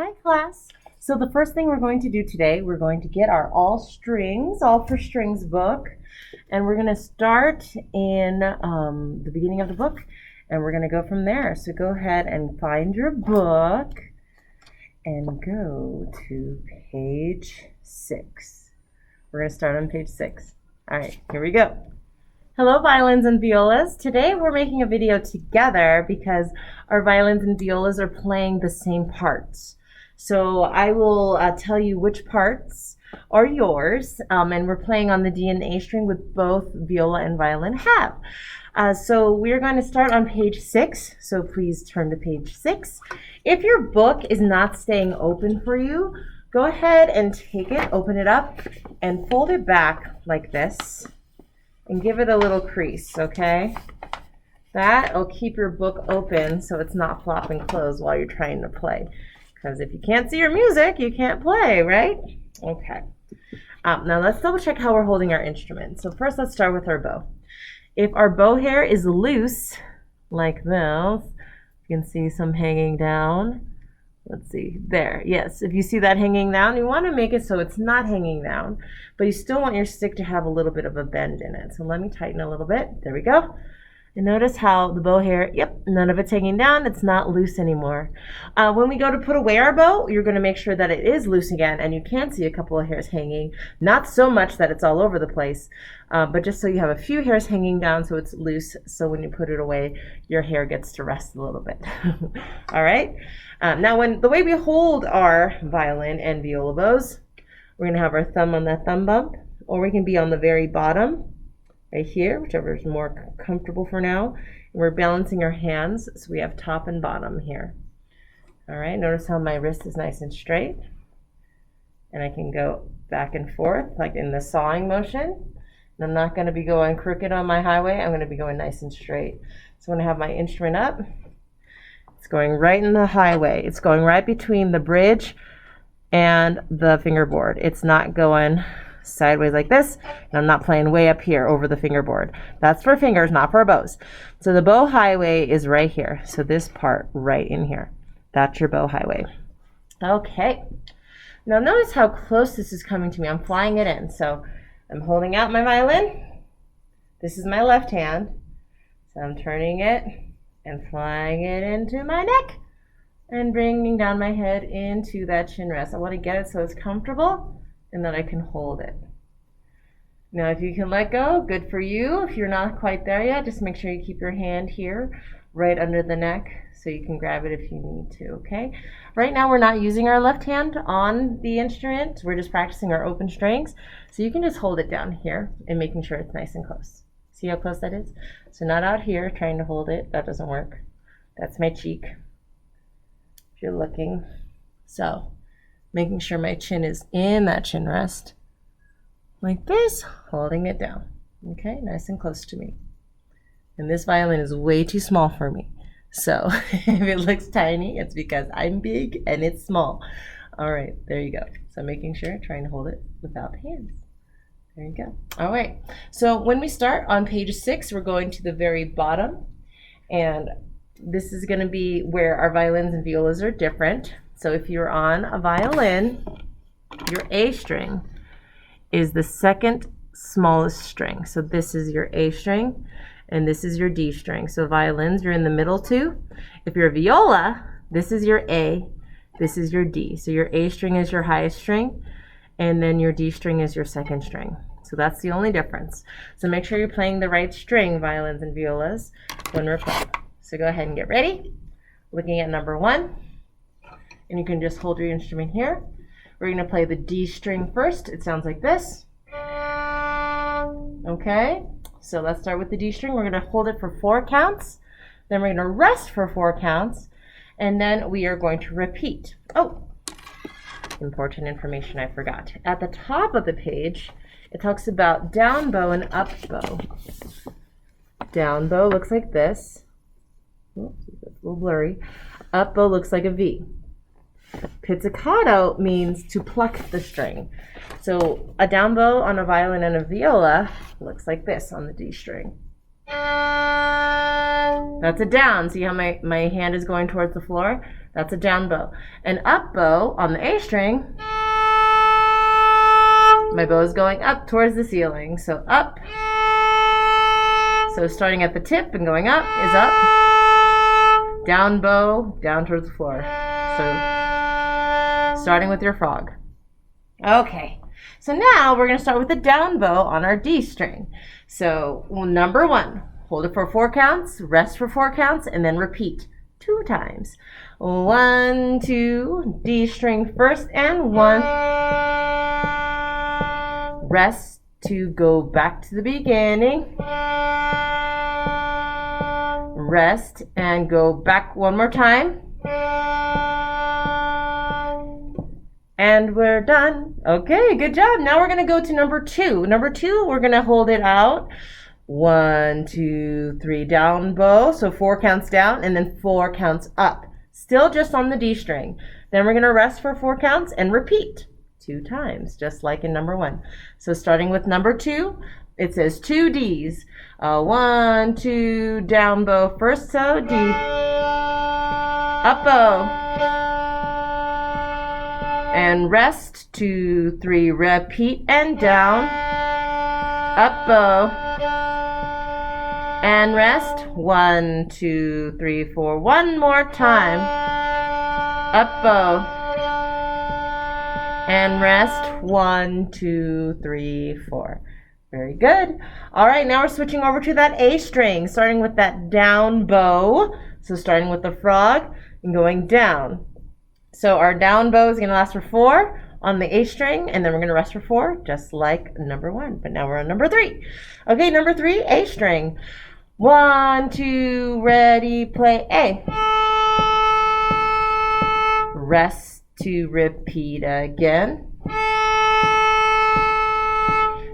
Hi class. So the first thing we're going to do today, we're going to get our All for Strings book, and we're going to start in the beginning of the book, and we're going to go from there. So go ahead and find your book and go to page 6. We're going to start on page 6. All right, here we go. Hello, violins and violas. Today we're making a video together because our violins and violas are playing the same parts. So I will tell you which parts are yours, and we're playing on the D and A string with both viola and violin have. So we're going to start on page 6, so please turn to page 6. If your book is not staying open for you, go ahead and take it, open it up, and fold it back like this. And give it a little crease, okay? That'll keep your book open so it's not flopping closed while you're trying to play. Because if you can't see your music, you can't play, right? Okay. Now let's double check how we're holding our instrument. So first let's start with our bow. If our bow hair is loose, like this, you can see some hanging down. Let's see, there, yes, if you see that hanging down, you want to make it so it's not hanging down, but you still want your stick to have a little bit of a bend in it. So let me tighten a little bit, there we go. And notice how the bow hair, yep, none of it's hanging down, it's not loose anymore. When we go to put away our bow, you're going to make sure that it is loose again, and you can see a couple of hairs hanging, not so much that it's all over the place, but just so you have a few hairs hanging down so it's loose, so when you put it away, your hair gets to rest a little bit. All right? Now, the way we hold our violin and viola bows, we're going to have our thumb on that thumb bump, or we can be on the very bottom, right here, whichever is more comfortable for now. And we're balancing our hands, so we have top and bottom here. All right, notice how my wrist is nice and straight. And I can go back and forth, like in the sawing motion. And I'm not going to be going crooked on my highway, I'm going to be going nice and straight. So when I have my instrument up, it's going right in the highway. It's going right between the bridge and the fingerboard. It's not going sideways like this, and I'm not playing way up here over the fingerboard. That's for fingers, not for bows. So the bow highway is right here. So this part right in here. That's your bow highway. Okay. Now notice how close this is coming to me. I'm flying it in. So I'm holding out my violin. This is my left hand. So I'm turning it and flying it into my neck and bringing down my head into that chin rest. I want to get it so it's comfortable and that I can hold it. Now if you can let go, good for you. If you're not quite there yet, just make sure you keep your hand here right under the neck so you can grab it if you need to, okay? Right now we're not using our left hand on the instrument. We're just practicing our open strings. So you can just hold it down here and making sure it's nice and close. See how close that is? So not out here trying to hold it. That doesn't work. That's my cheek, if you're looking. So making sure my chin is in that chin rest, like this, holding it down. Okay, nice and close to me. And this violin is way too small for me. So if it looks tiny, it's because I'm big and it's small. All right, there you go. So making sure, trying to hold it without hands. There you go. All right, so when we start on page 6, we're going to the very bottom. And this is going to be where our violins and violas are different. So if you're on a violin, your A string is the second smallest string. So this is your A string, and this is your D string. So violins, you're in the middle two. If you're a viola, this is your A, this is your D. So your A string is your highest string, and then your D string is your second string. So that's the only difference. So make sure you're playing the right string, violins and violas, when we're playing. So go ahead and get ready. Looking at number 1. And you can just hold your instrument here. We're going to play the D string first. It sounds like this. Okay, so let's start with the D string. We're going to hold it for 4 counts. Then we're going to rest for 4 counts. And then we are going to repeat. Oh, important information I forgot. At the top of the page, it talks about down bow and up bow. Down bow looks like this. Oops, it's a little blurry. Up bow looks like a V. Pizzicato means to pluck the string. So a down bow on a violin and a viola looks like this on the D string. That's a down. See how my hand is going towards the floor? That's a down bow. An up bow on the A string, my bow is going up towards the ceiling. So up. So starting at the tip and going up is up. Down bow, down towards the floor. So starting with your frog. Okay. So now we're going to start with the down bow on our D string. So number 1, hold it for 4 counts, rest for 4 counts, and then repeat 2 times. 1, 2, D string first, and 1. Rest to go back to the beginning. Rest and go back one more time. And we're done. Okay, good job. Now we're going to go to number 2. Number 2, we're going to hold it out. 1, 2, 3, down bow. So 4 counts down and then 4 counts up. Still just on the D string. Then we're going to rest for 4 counts and repeat 2 times, just like in number 1. So starting with number 2, it says 2 Ds. 1, 2, down bow first, so D. Up bow. And rest, 2, 3, repeat, and down. Up bow. And rest, 1, 2, 3, 4. One more time. Up bow. And rest, 1, 2, 3, 4. Very good. All right, now we're switching over to that A string, starting with that down bow. So starting with the frog and going down. So our down bow is going to last for 4 on the A string, and then we're going to rest for 4, just like number 1. But now we're on number 3. Okay, number 3, A string. 1, 2, ready, play A. Rest to repeat again.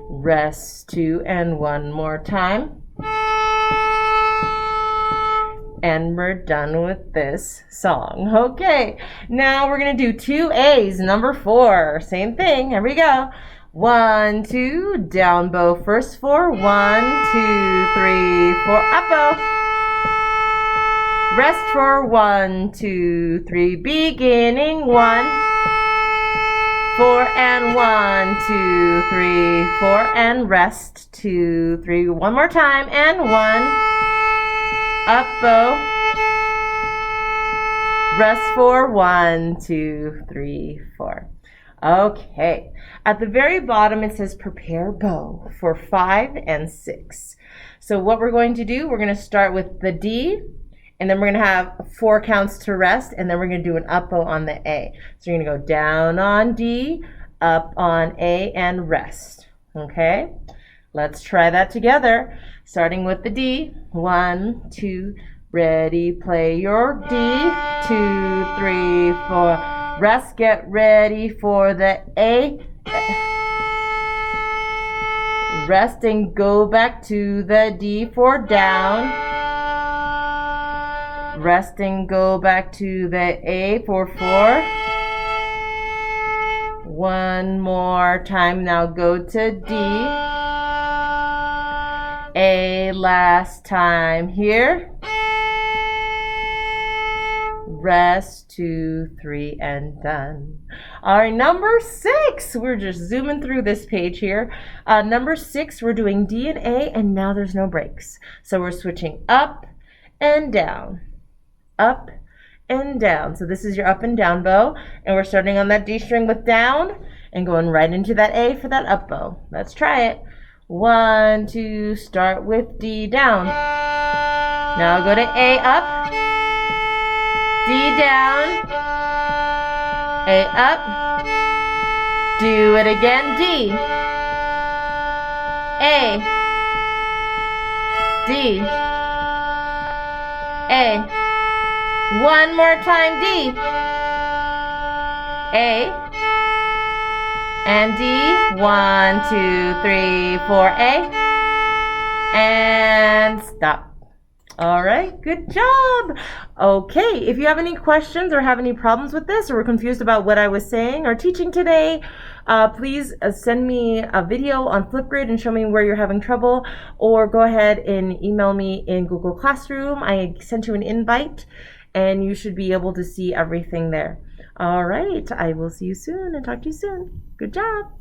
Rest 2 and 1 more time. And we're done with this song. Okay, now we're going to do 2 A's, number 4. Same thing, here we go. 1, 2, down bow first 4. 1, 2, 3, 4, up bow. Rest for 1, 2, 3, beginning 1. 4 and 1, 2, 3, 4, and rest 2, 3. One more time and 1. Up bow. Rest for 1, 2, 3, 4. Okay. At the very bottom it says prepare bow for 5 and 6. So what we're going to do, we're going to start with the D, and then we're going to have 4 counts to rest, and then we're going to do an up bow on the A. So you're going to go down on D, up on A, and rest. Okay? Let's try that together. Starting with the D. 1, 2, ready, play your D. 2, 3, 4. Rest, get ready for the A. Rest and go back to the D for down. Rest and go back to the A for 4. One more time. Now go to D. A last time here. Rest, 2, 3, and done. All right, number 6. We're just zooming through this page here. Number 6, we're doing D and A, and now there's no breaks. So we're switching up and down. Up and down. So this is your up and down bow, and we're starting on that D string with down and going right into that A for that up bow. Let's try it. 1, 2, start with D down. Now go to A up, D down, A up, do it again, D, A, D, A. One more time, D, A, and D. 1, 2, 3, 4, A, and stop. All right, good job. Okay, if you have any questions or have any problems with this, or were confused about what I was saying or teaching today, please send me a video on Flipgrid and show me where you're having trouble, or go ahead and email me in Google Classroom. I sent you an invite, and you should be able to see everything there. All right, I will see you soon and talk to you soon. Good job.